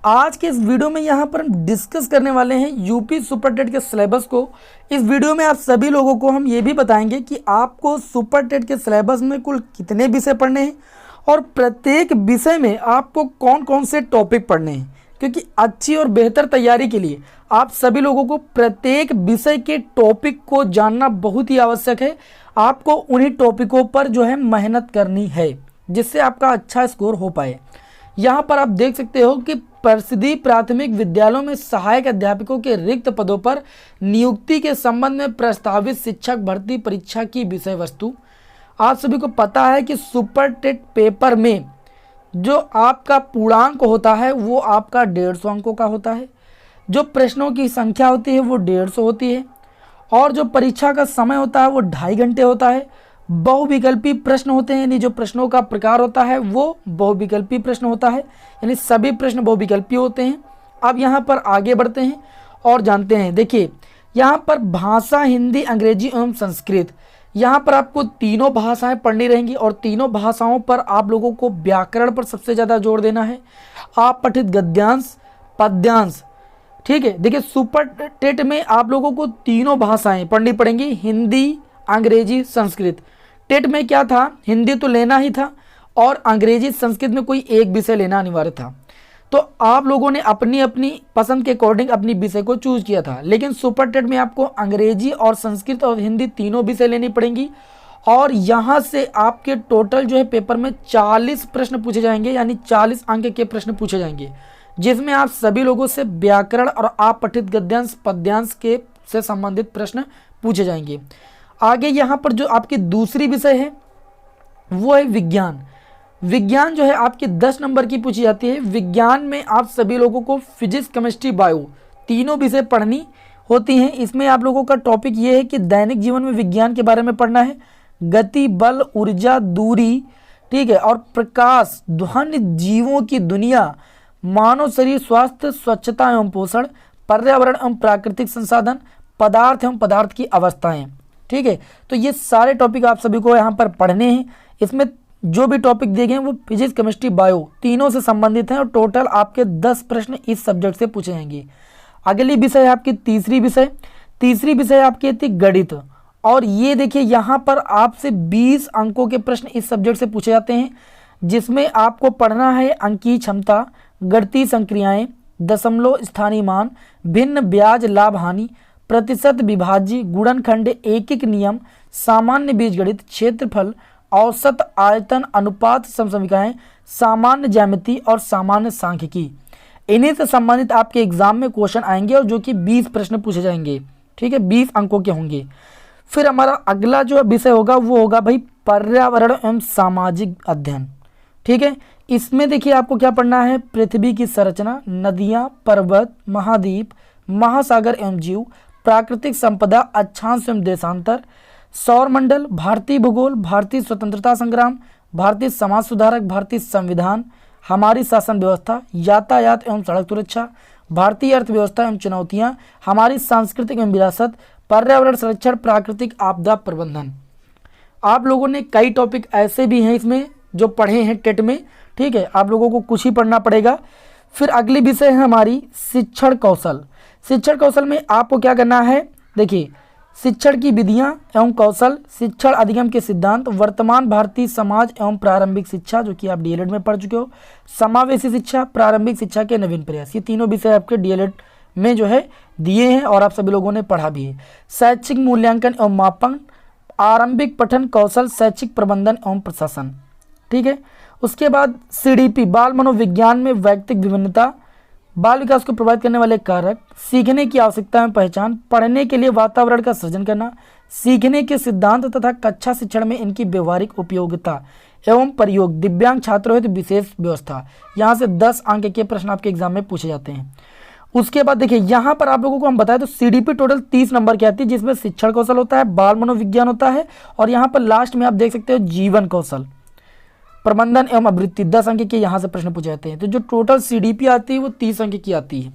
आज के इस वीडियो में यहाँ पर हम डिस्कस करने वाले हैं यूपी सुपर टेट के सिलेबस को। इस वीडियो में आप सभी लोगों को हम ये भी बताएंगे कि आपको सुपर टेट के सिलेबस में कुल कितने विषय पढ़ने हैं और प्रत्येक विषय में आपको कौन कौन से टॉपिक पढ़ने हैं, क्योंकि अच्छी और बेहतर तैयारी के लिए आप सभी लोगों को प्रत्येक विषय के टॉपिक को जानना बहुत ही आवश्यक है। आपको उन्हीं टॉपिकों पर जो है मेहनत करनी है जिससे आपका अच्छा स्कोर हो पाए। यहाँ पर आप देख सकते हो कि परिषदीय प्राथमिक विद्यालयों में सहायक अध्यापकों के रिक्त पदों पर नियुक्ति के संबंध में प्रस्तावित शिक्षक भर्ती परीक्षा की विषय वस्तु। आप सभी को पता है कि सुपर टेट पेपर में जो आपका पूर्णांक होता है वो आपका 150 अंकों का होता है, जो प्रश्नों की संख्या होती है वो 150 होती है और जो परीक्षा का समय होता है वो 2.5 घंटे होता है। बहुविकल्पी प्रश्न होते हैं, यानी जो प्रश्नों का प्रकार होता है वो बहुविकल्पी प्रश्न होता है, यानी सभी प्रश्न बहुविकल्पी होते हैं। अब यहाँ पर आगे बढ़ते हैं और जानते हैं। देखिए यहाँ पर भाषा हिंदी, अंग्रेजी एवं संस्कृत, यहाँ पर आपको तीनों भाषाएं पढ़नी रहेंगी और तीनों भाषाओं पर आप लोगों को व्याकरण पर सबसे ज़्यादा जोर देना है। आप पठित गद्यांश, पद्यांश, ठीक है। देखिए सुपर टेट में आप लोगों को तीनों भाषाएं पढ़नी पड़ेंगी, हिंदी, अंग्रेजी, संस्कृत। टेट में क्या था, हिंदी तो लेना ही था और अंग्रेजी, संस्कृत में कोई एक विषय लेना अनिवार्य था। तो आप लोगों ने अपनी अपनी पसंद के अकॉर्डिंग अपनी विषय को चूज किया था, लेकिन सुपर टेट में आपको अंग्रेजी और संस्कृत और हिंदी तीनों विषय लेनी पड़ेंगी और यहाँ से आपके टोटल जो है पेपर में 40 प्रश्न पूछे जाएंगे, यानी 40 अंक के प्रश्न पूछे जाएंगे, जिसमें आप सभी लोगों से व्याकरण और आप पठित गद्यांश, पद्यांश के से संबंधित प्रश्न पूछे जाएंगे। आगे यहाँ पर जो आपकी दूसरी विषय है वो है विज्ञान। विज्ञान जो है आपकी 10 नंबर की पूछी जाती है। विज्ञान में आप सभी लोगों को फिजिक्स, केमिस्ट्री, बायो तीनों विषय पढ़नी होती हैं। इसमें आप लोगों का टॉपिक ये है कि दैनिक जीवन में विज्ञान के बारे में पढ़ना है। गति, बल, ऊर्जा, दूरी, ठीक है, और प्रकाश, ध्वनि, जीवों की दुनिया, मानव शरीर, स्वास्थ्य, स्वच्छता एवं पोषण, पर्यावरण एवं प्राकृतिक संसाधन, पदार्थ एवं पदार्थ की अवस्थाएं, ठीक है। तो ये सारे टॉपिक आप सभी को यहाँ पर पढ़ने हैं। इसमें जो भी टॉपिक दिए गए हैं वो फिजिक्स, केमिस्ट्री, बायो तीनों से संबंधित हैं और टोटल आपके 10 प्रश्न इस सब्जेक्ट से पूछे जाएंगे। अगली विषय है आपकी तीसरी विषय आपकी थी गणित, और ये देखिए यहाँ पर आपसे 20 अंकों के प्रश्न इस सब्जेक्ट से पूछे जाते हैं, जिसमें आपको पढ़ना है अंकीय क्षमता, गणितीय संक्रियाएं, दशमलव स्थानीय मान, भिन्न ब्याज लाभ हानि, प्रतिशत विभाज्य, गुणनखंड, एकिक नियम, सामान्य बीजगणित, क्षेत्रफल, औसत, आयतन, अनुपात, समसमीकरण, सामान्य ज्यामिति और सामान्य सांख्यिकी। इन्हीं से संबंधित आपके एग्जाम में क्वेश्चन आएंगे और जो कि 20 प्रश्न पूछे जाएंगे, ठीक है, 20 अंकों के होंगे। फिर हमारा अगला जो विषय होगा वो होगा भाई पर्यावरण एवं सामाजिक अध्ययन, ठीक है। इसमें देखिए आपको क्या पढ़ना है, पृथ्वी की संरचना, नदियाँ, पर्वत, महाद्वीप, महासागर एवं जीव, प्राकृतिक संपदा, अक्षांश एवं देशांतर, सौरमंडल, भारतीय भूगोल, भारतीय स्वतंत्रता संग्राम, भारतीय समाज सुधारक, भारतीय संविधान, हमारी शासन व्यवस्था, यातायात एवं सड़क सुरक्षा, भारतीय अर्थव्यवस्था एवं चुनौतियां, हमारी सांस्कृतिक एवं विरासत, पर्यावरण संरक्षण, प्राकृतिक आपदा प्रबंधन। आप लोगों ने कई टॉपिक ऐसे भी हैं इसमें जो पढ़े हैं टेट में, ठीक है, आप लोगों को कुछ ही पढ़ना पड़ेगा। फिर अगली विषय है हमारी शिक्षण कौशल। शिक्षण कौशल में आपको क्या करना है, देखिए शिक्षण की विधियां एवं कौशल, शिक्षण अधिगम के सिद्धांत, वर्तमान भारतीय समाज एवं प्रारंभिक शिक्षा जो कि आप डीएलएड में पढ़ चुके हो, समावेशी शिक्षा, प्रारंभिक शिक्षा के नवीन प्रयास, ये तीनों विषय आपके डीएलएड में जो है दिए हैं और आप सभी लोगों ने पढ़ा भी है। शैक्षिक मूल्यांकन एवं मापन, आरंभिक पठन कौशल, शैक्षिक प्रबंधन एवं प्रशासन, ठीक है। उसके बाद सीडीपी, बाल मनोविज्ञान में वैयक्तिक विभिन्नता, बाल विकास को प्रभावित करने वाले कारक, सीखने की आवश्यकता में पहचान, पढ़ने के लिए वातावरण का सृजन करना, सीखने के सिद्धांत तथा कक्षा शिक्षण में इनकी व्यवहारिक उपयोगिता एवं प्रयोग, दिव्यांग छात्रों हेतु विशेष व्यवस्था। यहाँ से 10 अंक के प्रश्न आपके एग्जाम में पूछे जाते हैं। उसके बाद देखिए यहाँ पर आप लोगों को हम बताएं तो सीडीपी टोटल 30 नंबर की आती है, जिसमें शिक्षण कौशल होता है, बाल मनोविज्ञान होता है और यहाँ पर लास्ट में आप देख सकते हो जीवन कौशल, प्रबंधन एवं आवृत्ति, 10 अंक के यहाँ से प्रश्न पूछे जाते हैं। तो जो टोटल सीडीपी आती है वो 30 अंक की आती है,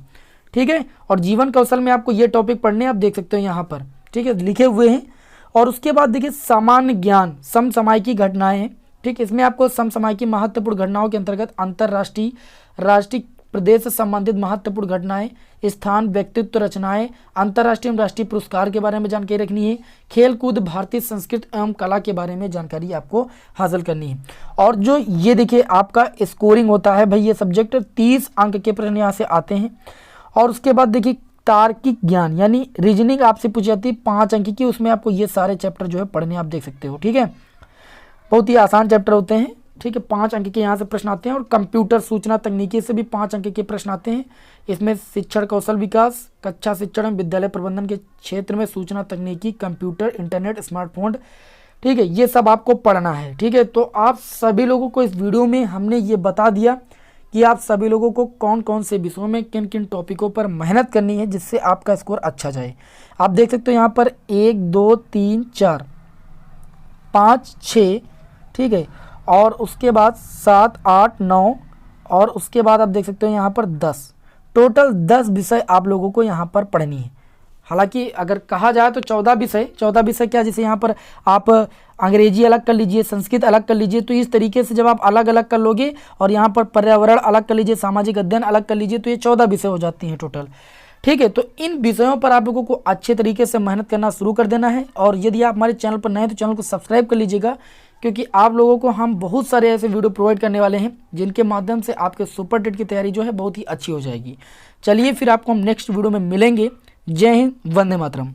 ठीक है। और जीवन कौशल में आपको ये टॉपिक पढ़ने आप देख सकते हो यहाँ पर, ठीक है, लिखे हुए हैं। और उसके बाद देखिए सामान्य ज्ञान, समसामयिकी घटनाएं, ठीक, इसमें आपको समसामयिकी महत्वपूर्ण घटनाओं के अंतर्गत अंतरराष्ट्रीय, राष्ट्रीय प्रदेश से संबंधित महत्वपूर्ण घटनाएं, स्थान, व्यक्तित्व, रचनाएं, अंतर्राष्ट्रीय एवं राष्ट्रीय पुरस्कार के बारे में जानकारी रखनी है, खेल कूद, भारतीय संस्कृति एवं कला के बारे में जानकारी आपको हासिल करनी है। और जो ये देखिए आपका स्कोरिंग होता है भाई, ये सब्जेक्ट 30 अंक के प्रश्न यहाँ से आते हैं। और उसके बाद देखिए तार्किक ज्ञान यानी रीजनिंग आपसे पूछी जाती है 5 अंक की, उसमें आपको ये सारे चैप्टर जो है पढ़ने आप देख सकते हो। ठीक है, बहुत ही आसान चैप्टर होते हैं। ठीक है, 5 अंक के यहाँ से प्रश्न आते हैं। और कंप्यूटर सूचना तकनीकी से भी 5 अंक के प्रश्न आते हैं। इसमें शिक्षण कौशल विकास, कक्षा शिक्षण एवं विद्यालय प्रबंधन के क्षेत्र में सूचना तकनीकी, कंप्यूटर, इंटरनेट, स्मार्टफोन, ठीक है, ये सब आपको पढ़ना है। ठीक है, तो आप सभी लोगों को इस वीडियो में हमने ये बता दिया कि आप सभी लोगों को कौन कौन से विषयों में किन किन टॉपिकों पर मेहनत करनी है जिससे आपका स्कोर अच्छा जाए। आप देख सकते हो यहाँ पर 1 2 3 4 5 6, ठीक है, और उसके बाद 7 8 9, और उसके बाद आप देख सकते हो यहाँ पर 10, टोटल 10 विषय आप लोगों को यहाँ पर पढ़नी है। हालांकि अगर कहा जाए तो 14 विषय क्या, जैसे यहाँ पर आप अंग्रेजी अलग कर लीजिए, संस्कृत अलग कर लीजिए, तो इस तरीके से जब आप अलग अलग कर लोगे और यहाँ पर पर्यावरण अलग कर लीजिए, सामाजिक अध्ययन अलग कर लीजिए, तो ये 14 विषय हो जाती हैं टोटल। ठीक है, तो इन विषयों पर आप लोगों को अच्छे तरीके से मेहनत करना शुरू कर देना है। और यदि आप हमारे चैनल पर नए हैं तो चैनल को सब्सक्राइब कर लीजिएगा, क्योंकि आप लोगों को हम बहुत सारे ऐसे वीडियो प्रोवाइड करने वाले हैं जिनके माध्यम से आपके सुपर टेट की तैयारी जो है बहुत ही अच्छी हो जाएगी। चलिए फिर आपको हम नेक्स्ट वीडियो में मिलेंगे। जय हिंद, वंदे मातरम।